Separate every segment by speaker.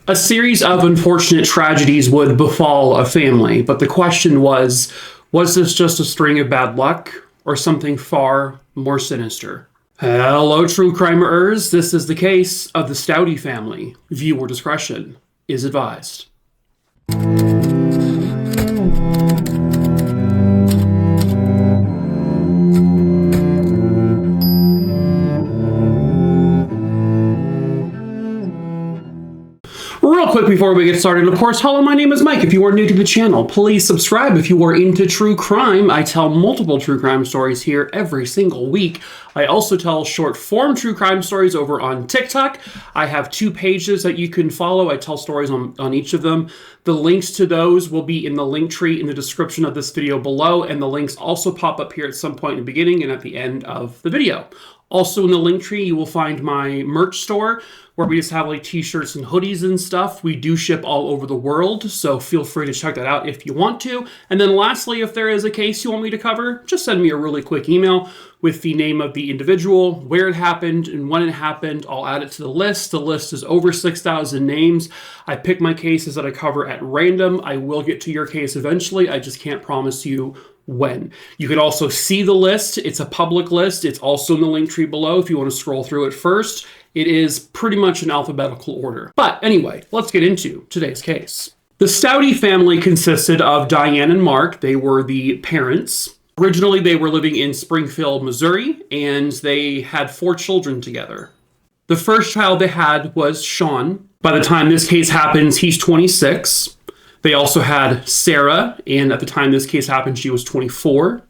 Speaker 1: A series of unfortunate tragedies would befall a family, but the question was this just a string of bad luck or something far more sinister? Hello, true crimeers. This is the case of the Staudte family. Viewer discretion is advised. Real quick before we get started, of course, hello, my name is Mike. If you are new to the channel, please subscribe. If you are into true crime, I tell multiple true crime stories here every single week. I also tell short form true crime stories over on TikTok. I have 2 pages that you can follow. I tell stories on each of them. The links to those will be in the link tree in the description of this video below, and the links also pop up here at some point in the beginning and at the end of the video. Also in the link tree, you will find my merch store where we just have like t-shirts and hoodies and stuff. We do ship all over the world, so feel free to check that out if you want to. And then lastly, if there is a case you want me to cover, just send me a really quick email with the name of the individual, where it happened, and when it happened. I'll add it to the list. The list is over 6,000 names. I pick my cases that I cover at random. I will get to your case eventually. I just can't promise you when. You can also see the list. It's a public list. It's also in the link tree below if you want to scroll through it first. It is pretty much in alphabetical order. But anyway, let's get into today's case. The Staudte family consisted of Diane and Mark. They were the parents. Originally, they were living in Springfield, Missouri, and they had 4 children together. The first child they had was Sean. By the time this case happens, he's 26. They also had Sarah, and at the time this case happened, she was 24.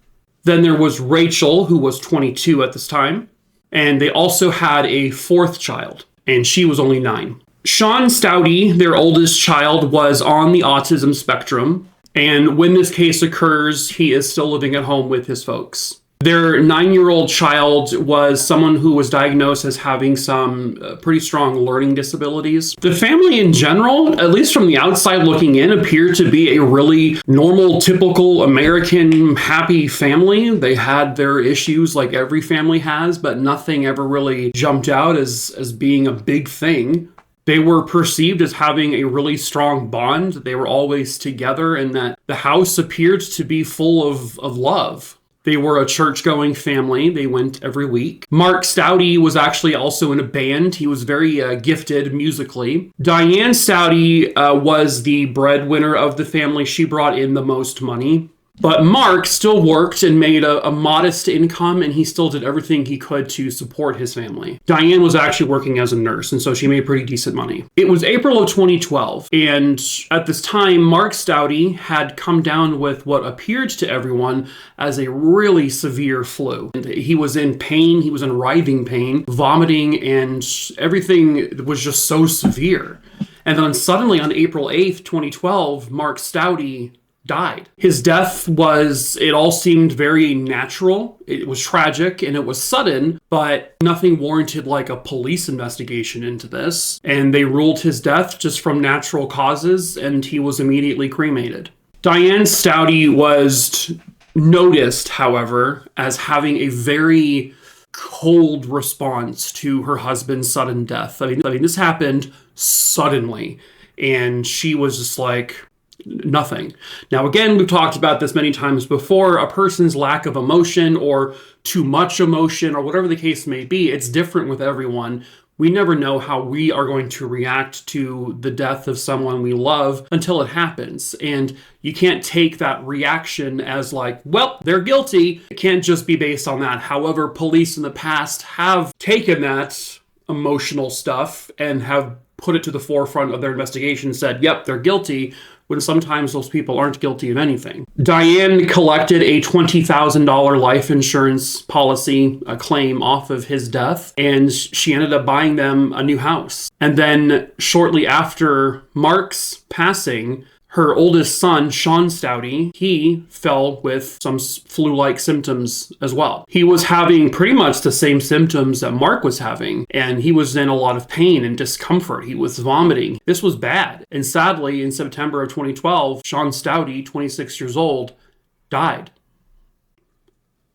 Speaker 1: Then there was Rachel, who was 22 at this time. And they also had a 4th child, and she was only 9. Sean Staudte, their oldest child, was on the autism spectrum. And when this case occurs, he is still living at home with his folks. Their 9-year-old child was someone who was diagnosed as having some pretty strong learning disabilities. The family in general, at least from the outside looking in, appeared to be a really normal, typical American happy family. They had their issues like every family has, but nothing ever really jumped out as being a big thing. They were perceived as having a really strong bond. They were always together, and that the house appeared to be full of love. They were a church-going family. They went every week. Mark Staudte was actually also in a band. He was very gifted musically. Diane Staudte was the breadwinner of the family. She brought in the most money. But Mark still worked and made a modest income, and he still did everything he could to support his family. Diane was actually working as a nurse, and so she made pretty decent money. It was April of 2012, and at this time, Mark Staudte had come down with what appeared to everyone as a really severe flu. And he was in pain, he was in writhing pain, vomiting, and everything was just so severe. And then suddenly on April 8th, 2012, Mark Staudte died. His death it all seemed very natural. It was tragic and it was sudden, but nothing warranted like a police investigation into this. And they ruled his death just from natural causes, and he was immediately cremated. Diane Staudte was noticed, however, as having a very cold response to her husband's sudden death. I mean, this happened suddenly, and she was just like, nothing. Now, again, we've talked about this many times before. A person's lack of emotion or too much emotion or whatever the case may be, it's different with everyone. We never know how we are going to react to the death of someone we love until it happens. And you can't take that reaction as like, well, they're guilty. It can't just be based on that. However, police in the past have taken that emotional stuff and have put it to the forefront of their investigation and said, yep, they're guilty, when sometimes those people aren't guilty of anything. Diane collected a $20,000 life insurance policy, a claim off of his death, and she ended up buying them a new house. And then shortly after Mark's passing, her oldest son, Sean Staudte, he fell with some flu-like symptoms as well. He was having pretty much the same symptoms that Mark was having, and he was in a lot of pain and discomfort. He was vomiting. This was bad. And sadly, in September of 2012, Sean Staudte, 26 years old, died.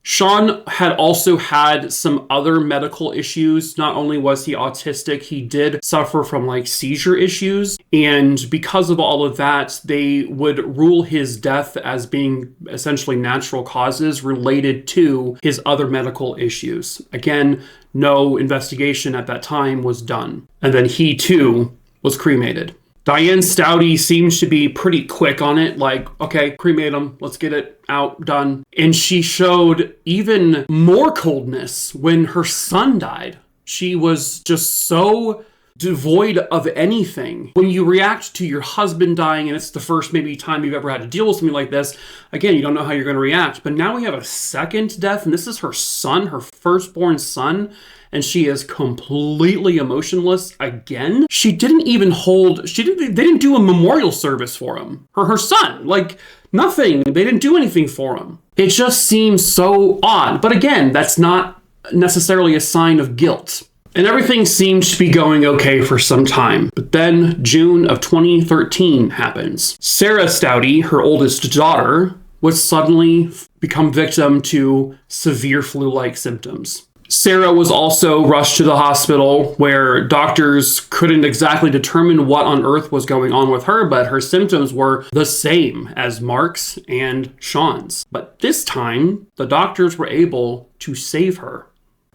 Speaker 1: Sean had also had some other medical issues. Not only was he autistic, he did suffer from like seizure issues. And because of all of that, they would rule his death as being essentially natural causes related to his other medical issues. Again, no investigation at that time was done. And then he too was cremated. Diane Staudte seems to be pretty quick on it, like, okay, cremate him, let's get it out, done. And she showed even more coldness when her son died. She was just so devoid of anything. When you react to your husband dying, and it's the first maybe time you've ever had to deal with something like this, again, you don't know how you're going to react. But now we have a second death, and this is her son, her firstborn son, and she is completely emotionless again. She didn't even they didn't do a memorial service for him. Her son, like nothing. They didn't do anything for him. It just seems so odd. But again, that's not necessarily a sign of guilt. And everything seemed to be going okay for some time. But then June of 2013 happens. Sarah Staudte, her oldest daughter, would suddenly become victim to severe flu-like symptoms. Sarah was also rushed to the hospital where doctors couldn't exactly determine what on earth was going on with her, but her symptoms were the same as Mark's and Sean's. But this time, the doctors were able to save her.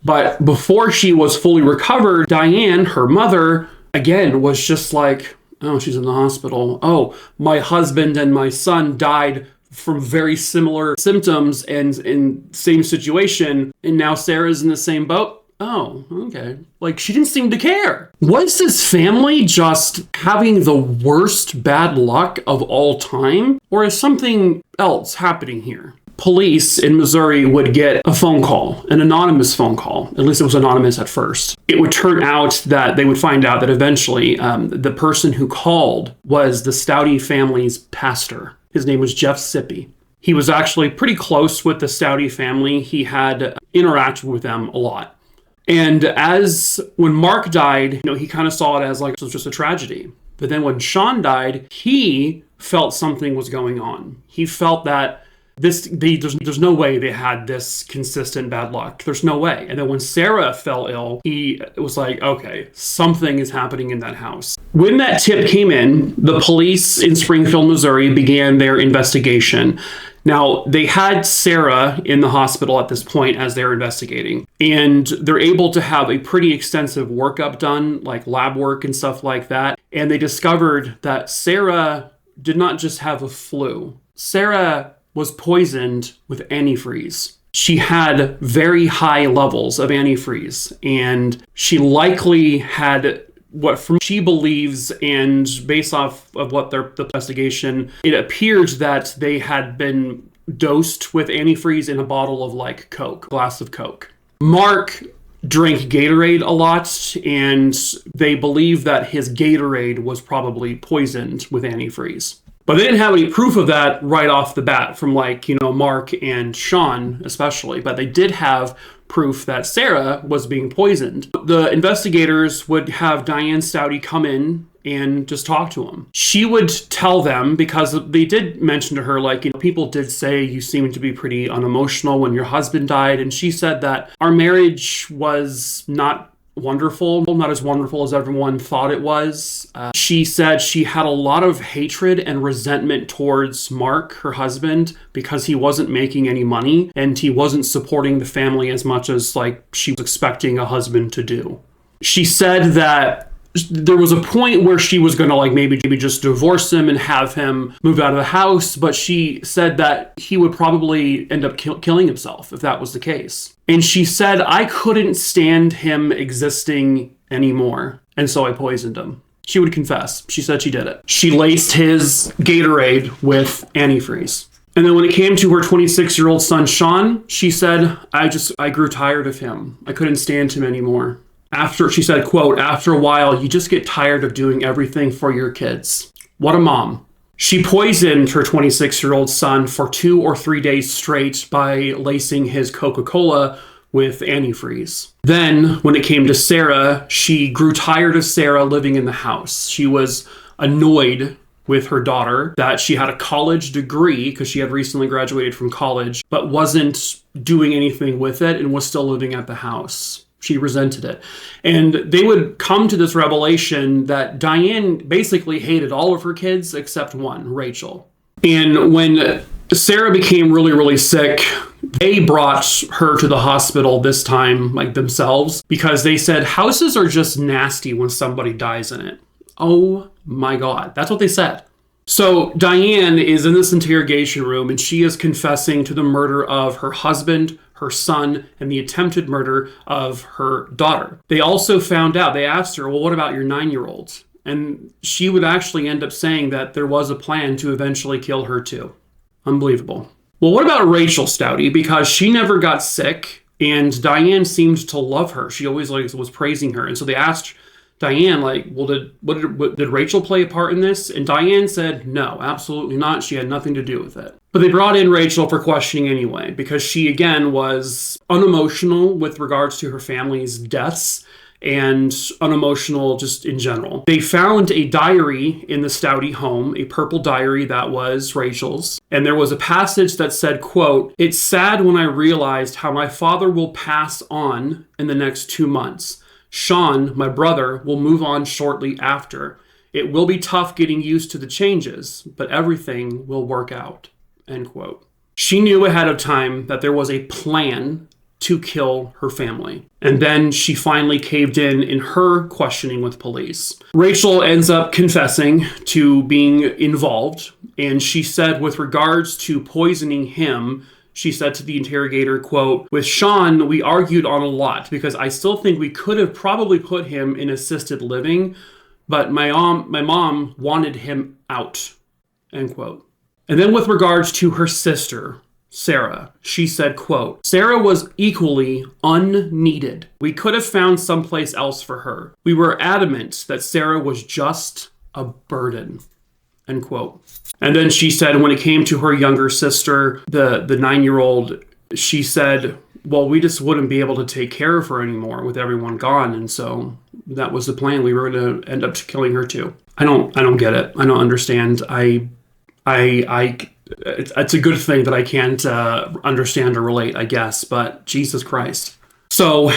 Speaker 1: But before she was fully recovered, Diane, her mother, again, was just like, oh, she's in the hospital. Oh, my husband and my son died from very similar symptoms and in same situation, and now Sarah's in the same boat. Oh, okay. Like, she didn't seem to care. Was this family just having the worst bad luck of all time? Or is something else happening here? Police in Missouri would get a phone call, an anonymous phone call. At least it was anonymous at first. It would turn out that they would find out that eventually the person who called was the Staudte family's pastor. His name was Jeff Sippy. He was actually pretty close with the Staudte family. He had interacted with them a lot. And when Mark died, he kind of saw it as like it was just a tragedy. But then when Sean died, he felt something was going on. He felt that there's no way they had this consistent bad luck. There's no way. And then when Sarah fell ill, he was like, okay, something is happening in that house. When that tip came in, the police in Springfield, Missouri began their investigation. Now, they had Sarah in the hospital at this point as they were investigating, and they're able to have a pretty extensive workup done, like lab work and stuff like that. And they discovered that Sarah did not just have a flu. Sarah was poisoned with antifreeze. She had very high levels of antifreeze, and she likely had she believes, and based off of what the investigation, it appears that they had been dosed with antifreeze in a bottle of like Coke, glass of Coke. Mark drank Gatorade a lot, and they believe that his Gatorade was probably poisoned with antifreeze. But they didn't have any proof of that right off the bat from Mark and Sean especially. But they did have proof that Sarah was being poisoned. The investigators would have Diane Staudte come in and just talk to him. She would tell them, because they did mention to her, people did say you seemed to be pretty unemotional when your husband died. And she said that our marriage was not wonderful, not as wonderful as everyone thought it was. She said she had a lot of hatred and resentment towards Mark, her husband, because he wasn't making any money and he wasn't supporting the family as much as she was expecting a husband to do. She said that there was a point where she was going to maybe just divorce him and have him move out of the house, but she said that he would probably end up killing himself if that was the case. And she said, I couldn't stand him existing anymore, and so I poisoned him. She would confess. She said she did it. She laced his Gatorade with antifreeze. And then when it came to her 26-year-old son, Sean, she said, I grew tired of him. I couldn't stand him anymore. She said, quote, after a while, you just get tired of doing everything for your kids. What a mom. She poisoned her 26-year-old son for 2 or 3 days straight by lacing his Coca-Cola with antifreeze. Then, when it came to Sarah, she grew tired of Sarah living in the house. She was annoyed with her daughter, that she had a college degree because she had recently graduated from college, but wasn't doing anything with it and was still living at the house. She resented it. And they would come to this revelation that Diane basically hated all of her kids except one, Rachel. And when Sarah became really, really sick, they brought her to the hospital this time, like themselves, because they said houses are just nasty when somebody dies in it. Oh my God. That's what they said. So Diane is in this interrogation room and she is confessing to the murder of her husband, her son, and the attempted murder of her daughter. They also found out, they asked her, well, what about your 9-year-old? And she would actually end up saying that there was a plan to eventually kill her too. Unbelievable. Well, what about Rachel Staudte? Because she never got sick and Diane seemed to love her. She always was praising her. And so they asked Diane, well, did Rachel play a part in this? And Diane said, no, absolutely not. She had nothing to do with it. But they brought in Rachel for questioning anyway, because she, again, was unemotional with regards to her family's deaths and unemotional just in general. They found a diary in the Staudte home, a purple diary that was Rachel's. And there was a passage that said, quote, "It's sad when I realized how my father will pass on in the next 2 months. Sean, my brother, will move on shortly after. It will be tough getting used to the changes, but everything will work out." End quote. She knew ahead of time that there was a plan to kill her family. And then she finally caved in her questioning with police. Rachel ends up confessing to being involved. And she said with regards to poisoning him, she said to the interrogator, quote, "With Sean, we argued on a lot because I still think we could have probably put him in assisted living, but my mom wanted him out." End quote. And then with regards to her sister, Sarah, she said, quote, "Sarah was equally unneeded. We could have found someplace else for her. We were adamant that Sarah was just a burden." End quote. And then she said when it came to her younger sister, the 9-year-old, she said, well, we just wouldn't be able to take care of her anymore with everyone gone. And so that was the plan. We were going to end up killing her too. I don't get it. I don't understand. It's a good thing that I can't understand or relate, I guess, but Jesus Christ. So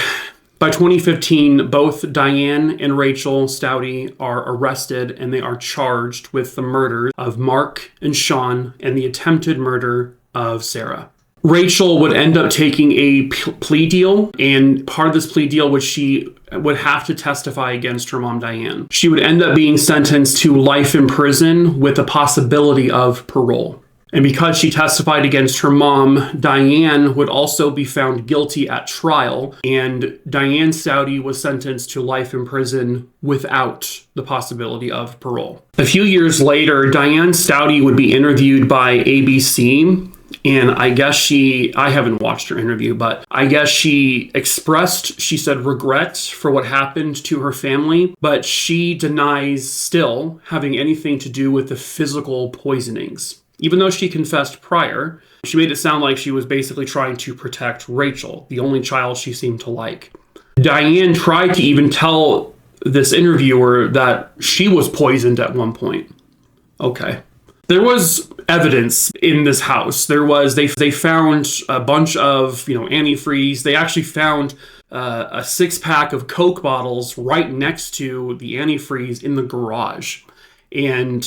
Speaker 1: by 2015, both Diane and Rachel Staudte are arrested and they are charged with the murders of Mark and Sean and the attempted murder of Sarah. Rachel would end up taking a plea deal, and part of this plea deal was she would have to testify against her mom, Diane. She would end up being sentenced to life in prison with the possibility of parole. And because she testified against her mom, Diane would also be found guilty at trial, and Diane Staudte was sentenced to life in prison without the possibility of parole. A few years later, Diane Staudte would be interviewed by ABC, and I guess I haven't watched her interview, but I guess she said regret for what happened to her family, but she denies still having anything to do with the physical poisonings. Even though she confessed prior, she made it sound like she was basically trying to protect Rachel, the only child she seemed to like. Diane tried to even tell this interviewer that she was poisoned at one point. Okay. There was evidence in this house. They found a bunch of, antifreeze. They actually found a 6-pack of Coke bottles right next to the antifreeze in the garage. And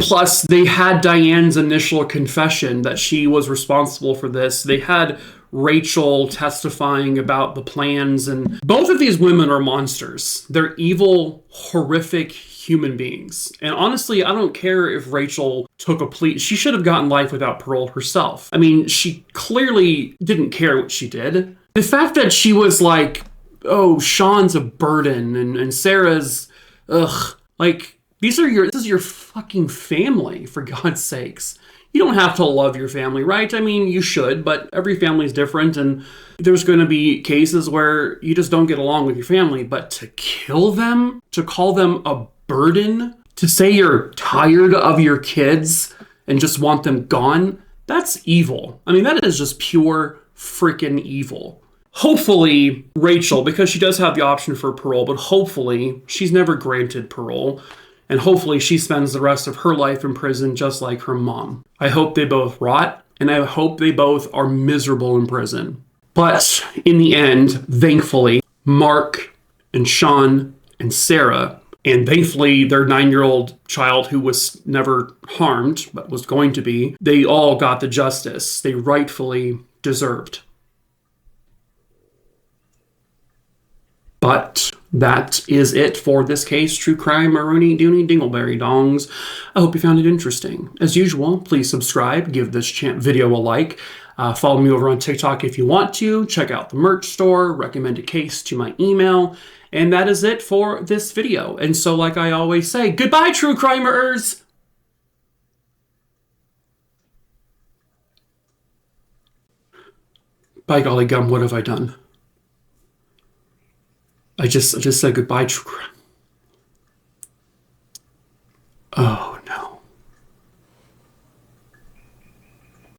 Speaker 1: plus, they had Diane's initial confession that she was responsible for this. They had Rachel testifying about the plans, and both of these women are monsters. They're evil, horrific human beings. And honestly, I don't care if Rachel took a plea. She should have gotten life without parole herself. I mean, she clearly didn't care what she did. The fact that she was like, oh, Sean's a burden and Sarah's, this is your fucking family, for God's sakes. You don't have to love your family, right? I mean, you should, but every family is different, and there's going to be cases where you just don't get along with your family. But to kill them, to call them a burden, to say you're tired of your kids and just want them gone, that's evil. I mean, that is just pure freaking evil. Hopefully, Rachel, because she does have the option for parole, but hopefully she's never granted parole. and hopefully she spends the rest of her life in prison just like her mom. I hope they both rot, and I hope they both are miserable in prison. But in the end, thankfully, Mark and Sean and Sarah, and thankfully their 9-year-old child who was never harmed, but was going to be, they all got the justice they rightfully deserved. But that is it for this case, True Crime Maroony Dooney Dingleberry Dongs. I hope you found it interesting. As usual, please subscribe, give this video a like. Follow me over on TikTok if you want to. Check out the merch store, recommend a case to my email. And that is it for this video. And so like I always say, goodbye, True Crimeers! By golly gum, what have I done? I just said goodbye, True Crime. Oh.